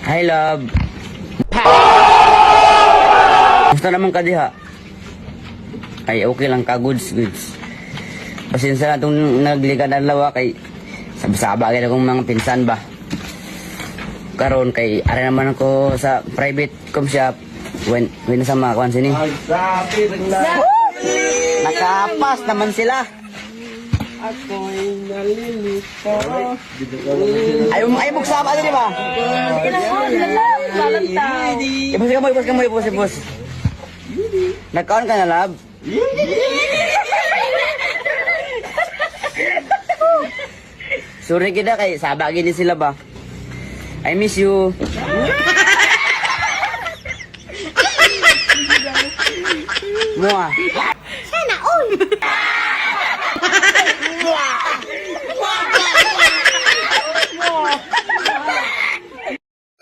Hi, love. Gusto naman ka diha? Ay, okay lang ka. Goods. Pasensya na itong nagliga ng lawa kay sabay akong mga pinsan ba. Karon kay ari naman ako sa private com shop. When sa mga kwan sini. Nakapas naman sila. Ako'y nalilito. Ayaw magsama din ba? Ibos. Nagkaon ka na, love? Sorry kita kay sabagin din sila ba? I miss you. Mua. Sana all!